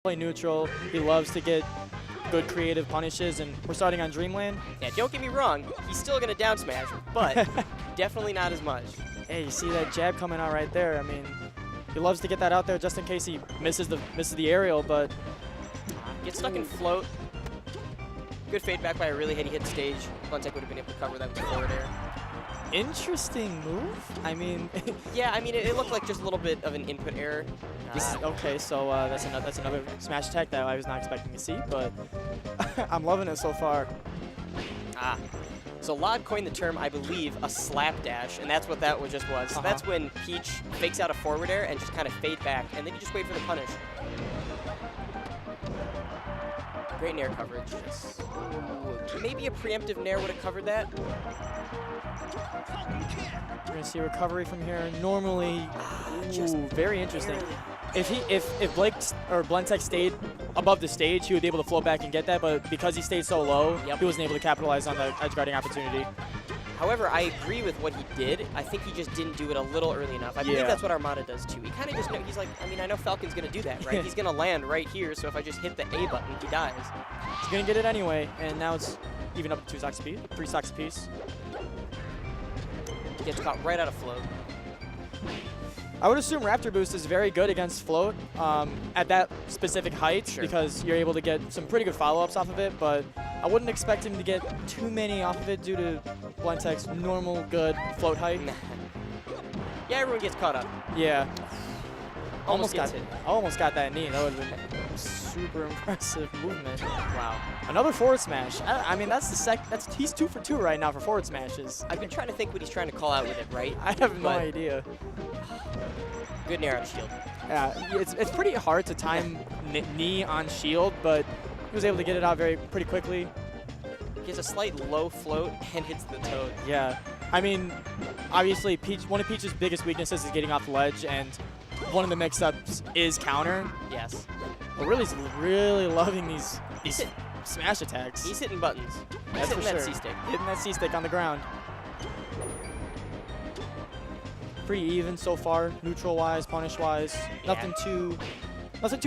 play neutral. He loves to get good creative punishes, and we're starting on Dreamland. Yeah, don't get me wrong. He's still going to down smash, but definitely not as much. Hey, you see that jab coming out right there? I mean, he loves to get that out there just in case he misses the aerial, but Gets stuck in float. Good fade back by a really heady hit stage. Blendtec would have been able to cover that with forward air. interesting move. I mean, yeah, I mean, it looked like just a little bit of an input error. okay, so that's another smash attack that I was not expecting to see, but I'm loving it so far. So Lod coined the term, I believe, a slapdash, and that's what that just was. So that's when Peach fakes out a forward air and just kind of fade back, and then you just wait for the punish. Great nair coverage. Ooh, maybe a preemptive nair would have covered that. We're gonna see recovery from here. Normally, very interesting. If Blake or Blendtec stayed above the stage, he would be able to float back and get that. But because he stayed so low, he wasn't able to capitalize on the edge guarding opportunity. However, I agree with what he did. I think he just didn't do it a little early enough. I believe that's what Armada does too. He kind of just he's like, I mean, I know Falcon's gonna do that, right? He's gonna land right here. So if I just hit the A button, he dies. He's gonna get it anyway, and now it's even up to 2 stocks apiece, 3 stocks apiece. Gets caught right out of float. I would assume Raptor Boost is very good against float at that specific height because you're able to get some pretty good follow-ups off of it, but I wouldn't expect him to get too many off of it due to Blendtec's normal good float height. Yeah, everyone gets caught up. Yeah. Almost gets hit. Almost got that knee. That would have been super impressive movement. Wow. Another forward smash. I mean, that's the he's 2 for 2 right now for forward smashes. I've been trying to think what he's trying to call out with it, right? I have no idea. Good nair out shield. Yeah, it's pretty hard to time knee on shield, but he was able to get it out pretty quickly. He has a slight low float and hits the toad. Yeah. I mean, obviously, one of Peach's biggest weaknesses is getting off the ledge, and one of the mix-ups is counter. Yes. But really loving these smash attacks. He's hitting buttons. He's hitting that C-stick. Hitting that C-stick on the ground. Pretty even so far, neutral-wise, punish-wise. Nothing too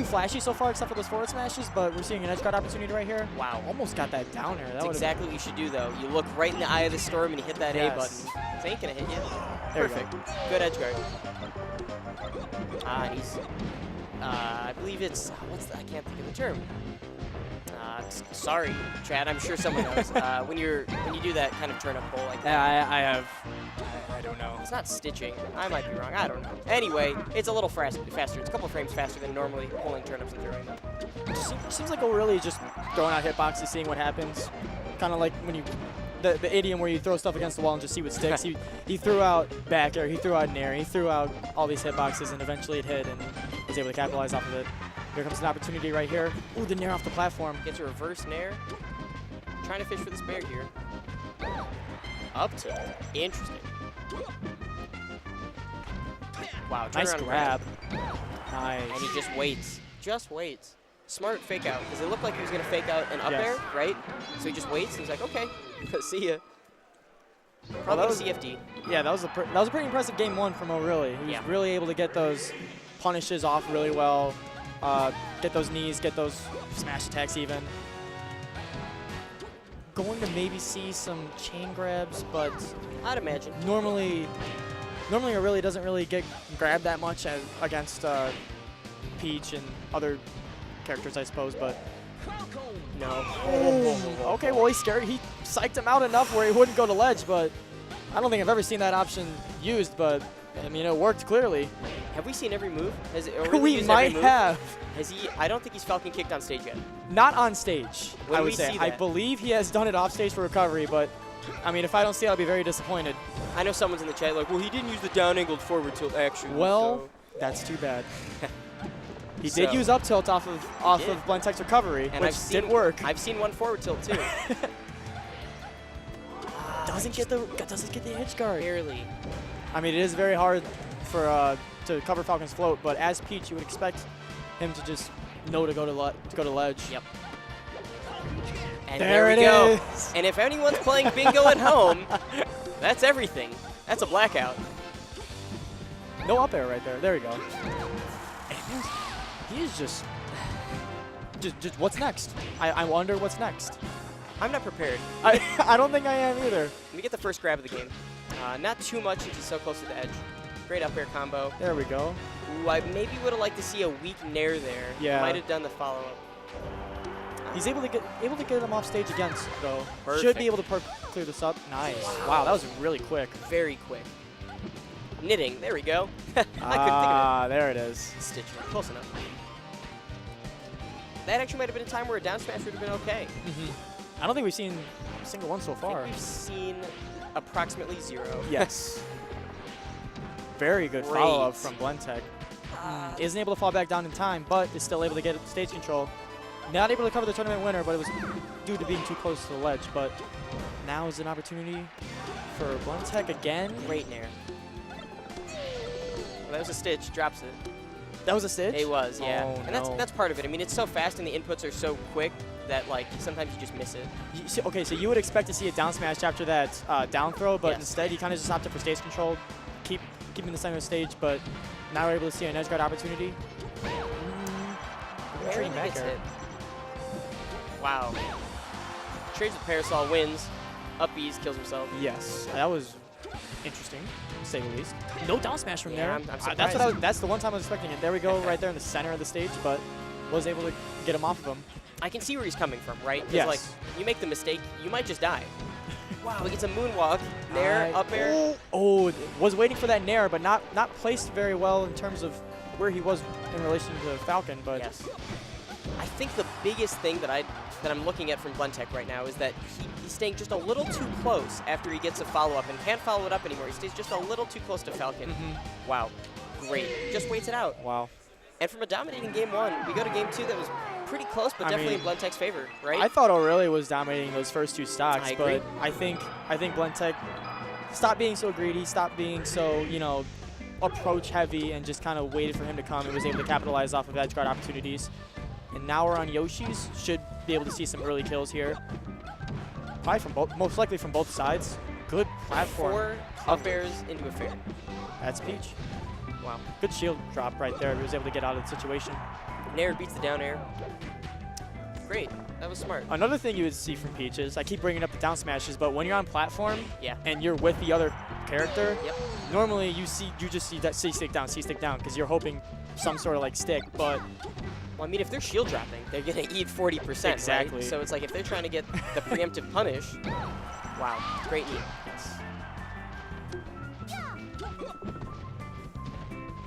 flashy so far except for those forward smashes, but we're seeing an edge guard opportunity right here. Wow, almost got that down air. That's exactly what you should do, though. You look right in the eye of the storm and you hit that A button. This ain't gonna hit you. Perfect. Good edge guard. He's, I believe it's, I can't think of the term. Sorry, Chad, I'm sure someone knows. When you do that kind of turn-up pull like that. Yeah, I don't know. It's not stitching. I might be wrong. I don't know. Anyway, it's a little faster. It's a couple frames faster than normally pulling turnips and throwing them. It seems like ORLY just throwing out hitboxes, seeing what happens. Kind of like when you, the idiom where you throw stuff against the wall and just see what sticks. he threw out back air, he threw out nair, he threw out all these hitboxes, and eventually it hit and was able to capitalize off of it. Here comes an opportunity right here. Ooh, the nair off the platform. Gets a reverse nair. Trying to fish for the spare here. Up tilt. Interesting. Wow, nice grab. Nice. And he just waits. Just waits. Smart fake out, because it looked like he was going to fake out an up air, right? So he just waits, and he's like, okay, see ya. Probably CFD. Yeah, that was a pretty impressive game 1 from ORLY. He was really able to get those punishes off really well, get those knees, get those smash attacks even. Going to maybe see some chain grabs, but I'd imagine. Normally ORLY doesn't really get grabbed that much against Peach and other characters, I suppose, but no. Okay, well, he psyched him out enough where he wouldn't go to ledge, but I don't think I've ever seen that option used, but I mean, it worked clearly. Have we seen every move? We might have. Has he? I don't think he's Falcon kicked on stage yet. Not on stage, I would say. I believe he has done it off stage for recovery, but I mean, if I don't see it, I'll be very disappointed. I know someone's in the chat like, well, he didn't use the down-angled forward tilt action. Well, that's too bad. He did use up tilt off of Blendtec's recovery, and which did work. I've seen one forward tilt too. doesn't get the edge guard. Barely. I mean, it is very hard for to cover Falcon's float, but as Peach, you would expect him to just know to go to ledge. Yep. And there we it go. is. And if anyone's playing bingo at home, that's everything. That's a blackout. No up air right there. There we go. And he is just just what's next? I wonder what's next. I'm not prepared. I don't think I am either. Let me get the first grab of the game. Not too much since he's so close to the edge. Great up air combo. There we go. Ooh, I maybe would have liked to see a weak nair there. Yeah. Might have done the follow-up. He's able to get him off stage again, though. Perfect. Should be able to clear this up. Nice. Wow, that was really quick. Very quick. Knitting. There we go. I couldn't think of it. There it is. Stitch. Close enough. That actually might have been a time where a down smash would have been okay. I don't think we've seen a single one so I far. think we've seen approximately 0. Yes. Very good Great. follow-up from Blendtec. Isn't able to fall back down in time, but is still able to get stage control. Not able to cover the tournament winner, but it was due to being too close to the ledge. But now is an opportunity for Blendtec again. Great nair. Well, that was a stitch. Drops it. That was a stitch? It was, yeah. Oh, and that's part of it. I mean, it's so fast and the inputs are so quick that, like, sometimes you just miss it. Okay, so you would expect to see a down smash after that down throw, but instead he kind of just opted for stage control, keeping the center of the stage, but now we're able to see an edge guard opportunity. Barely gets hit. Wow. Trades with Parasol, wins. Up B's, kills himself. Yes, that was interesting, to say the least. No down smash from there. I'm surprised. That's the one time I was expecting it. There we go, right there in the center of the stage, but was able to get him off of him. I can see where he's coming from, right? Yes. Like, you make the mistake, you might just die. Wow, he gets a moonwalk, nair, up air. Oh, was waiting for that nair, but not placed very well in terms of where he was in relation to Falcon. But yes. I think the biggest thing that I'm looking at from Blendtec right now is that he's staying just a little too close after he gets a follow-up and can't follow it up anymore. He stays just a little too close to Falcon. Wow, great. Just waits it out. Wow. And from a dominating game 1, we go to game 2 that was pretty close, but definitely in Blendtec's favor, right? I thought ORLY was dominating those first 2 stocks, I agree. but I think Blendtec stopped being so greedy, stopped being so, you know, approach heavy, and just kind of waited for him to come and was able to capitalize off of edge guard opportunities. And now we're on Yoshi's. Should be able to see some early kills here. Probably from both, most likely from both sides. Good platform. 4 up airs into a fair. That's Peach. Wow. Good shield drop right there. He was able to get out of the situation. Nair beats the down air. Great. That was smart. Another thing you would see from Peach is, I keep bringing up the down smashes, but when you're on platform Yeah. and you're with the other character, Yep. normally you just see that C stick down, because you're hoping some sort of like stick, but Well, I mean, if they're shield dropping, they're going to eat 40%, Exactly. right? So it's like if they're trying to get the preemptive punish, wow, great knee.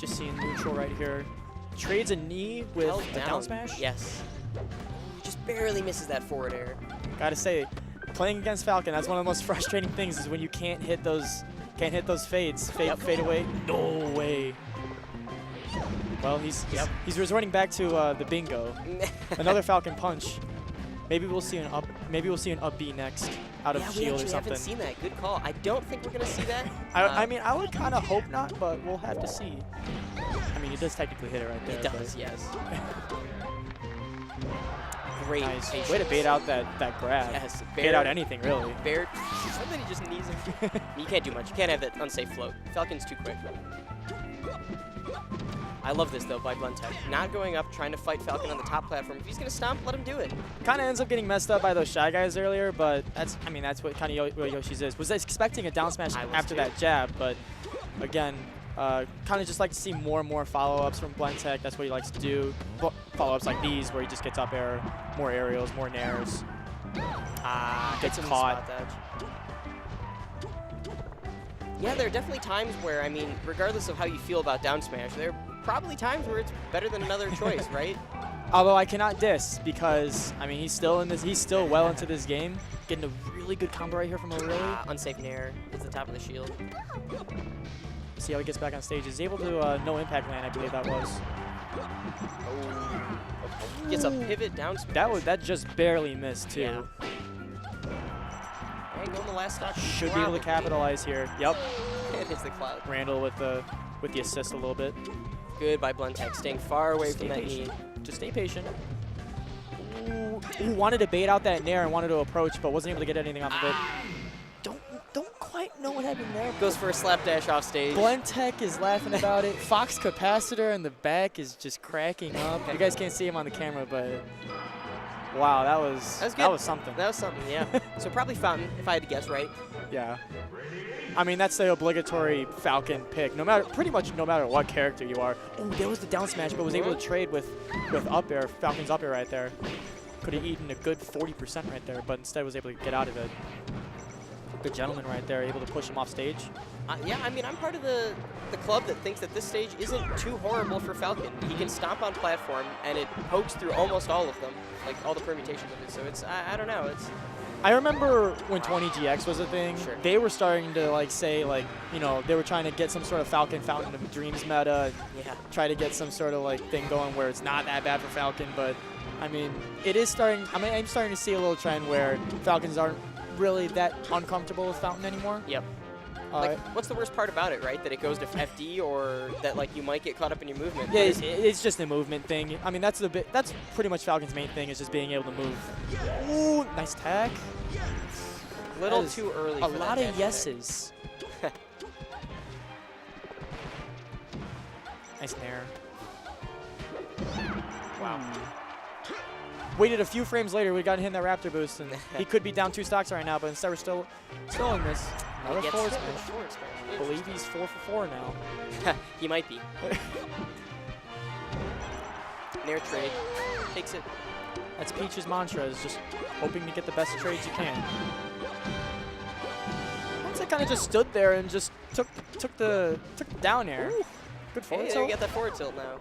just seeing neutral right here. Trades a knee with Held a down smash. Yes. Just barely misses that forward air. Gotta say, playing against Falcon, that's one of the most frustrating things is when you can't hit those fades. Fade away. No way. Well, he's resorting back to the bingo. Another Falcon punch. Maybe we'll see an up B next out of shield or something. We haven't seen that. Good call. I don't think we're gonna see that. I mean, I would kind of hope not, but we'll have to see. I mean, he does technically hit it right there. He does, yes. Great. Nice. Patience. Way to bait out that grab. Yes. Bait out anything, really. Bear. Somebody just knees him. You can't do much. You can't have that unsafe float. Falcon's too quick. I love this, though, by Blendtec. Not going up, trying to fight Falcon on the top platform. If he's going to stomp, let him do it. Kind of ends up getting messed up by those Shy Guys earlier, but that's what kind of what Yoshi's is. Was expecting a down smash after that jab, but again, kind of just like to see more and more follow-ups from Blendtec. That's what he likes to do. Follow-ups like these, where he just gets up air, more aerials, more nairs. Gets caught. Yeah, there are definitely times where, I mean, regardless of how you feel about down smash, there are probably times where it's better than another choice, right? Although I cannot diss because, I mean, he's still well into this game. Getting a really good combo right here from ORLY. Unsafe nair. Hits the top of the shield. See how he gets back on stage. He's able to no impact land, I believe that was. Oh. Gets a pivot down smash. That just barely missed too. Yeah. And going the last stock. Should be able to capitalize here. Yep. It hits the cloud. Randall with the assist a little bit. Good by Blendtec, staying far away from that knee. Just stay patient. Ooh, wanted to bait out that nair and wanted to approach, but wasn't able to get anything off of it. Don't quite don't know what happened there. Goes for a slapdash off stage. Blendtec is laughing about it. Fox Capacitor in the back is just cracking up. You guys can't see him on the camera, but wow, that was good. That was something. That was something, yeah. So probably Fountain, if I had to guess, right? Yeah. I mean, that's the obligatory Falcon pick. Pretty much no matter what character you are. Oh, there was the down smash, but was able to trade with up air. Falcon's up air right there. Could have eaten a good 40% right there, but instead was able to get out of it. Good gentleman right there, able to push him off stage. Yeah, I mean, I'm part of the club that thinks that this stage isn't too horrible for Falcon. He can stomp on platform, and it pokes through almost all of them, like all the permutations of it. So it's, I don't know, it's... I remember when 20GX was a thing, Sure. they were starting to like say like, you know, they were trying to get some sort of Falcon Fountain of Dreams meta, Yeah. try to get some sort of like thing going where it's not that bad for Falcon, but I mean, it is starting, I mean, I'm starting to see a little trend where Falcons aren't really that uncomfortable with Fountain anymore. Yep. Like, what's the worst part about it, right? That it goes to FD, or that like you might get caught up in your movement? Yeah, it's just a movement thing. I mean, that's pretty much Falcon's main thing is just being able to move. Ooh, nice tag. Little too early. A for lot that of yeses. Nice nair. Wow. Waited a few frames later, we got hit in that Raptor boost, and he could be down 2 stocks right now, but instead we're still in this. Another forward smash. I believe he's 4 for 4 now. He might be. Nair trade. Takes it. That's Peach's mantra, is just hoping to get the best trades you can. Once I kind of just stood there and just took the down air. Ooh. Good forward Hey, tilt. we got that forward tilt now.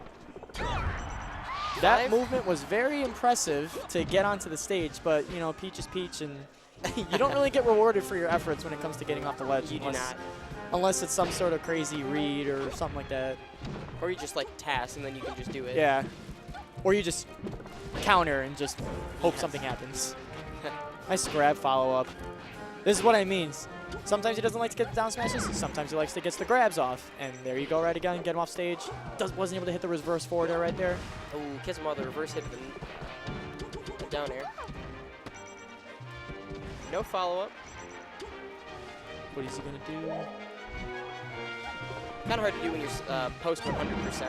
That movement was very impressive to get onto the stage, but you know, Peach is Peach, and you don't really get rewarded for your efforts when it comes to getting off the ledge. You do not. Unless it's some sort of crazy read or something like that. Or you just like TAS and then you can just do it. Yeah. Or you just counter and just hope something happens. Nice grab follow-up. This is what I mean. Sometimes he doesn't like to get the down smashes. Sometimes he likes to get the grabs off. And there you go right again, get him off stage. Wasn't able to hit the reverse forward air right there. Oh, Kizmo, the reverse hit the down air. No follow-up. What is he going to do? Kind of hard to do when you're post 100%.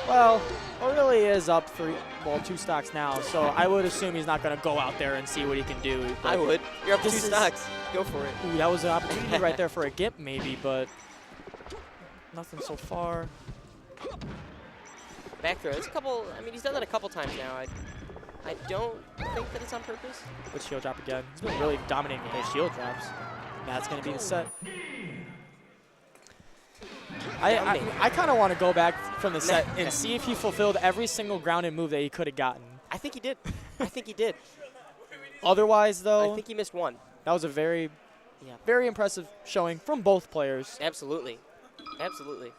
Well, ORLY is up 2 stocks now, so I would assume he's not going to go out there and see what he can do. I would. You're up 2 This is- stocks. Go for it. Ooh, that was an opportunity right there for a gimp maybe, but nothing so far. Back throw. It's a couple. I mean, he's done that a couple times now. I don't think that it's on purpose. Good shield drop again. He's been really dominating with those shield drops. That's going to be the set. I kind of want to go back from the set and see if he fulfilled every single grounded move that he could have gotten. I think he did. I think he did. Otherwise, though, I think he missed one. that was a very impressive showing from both players. Absolutely. Absolutely.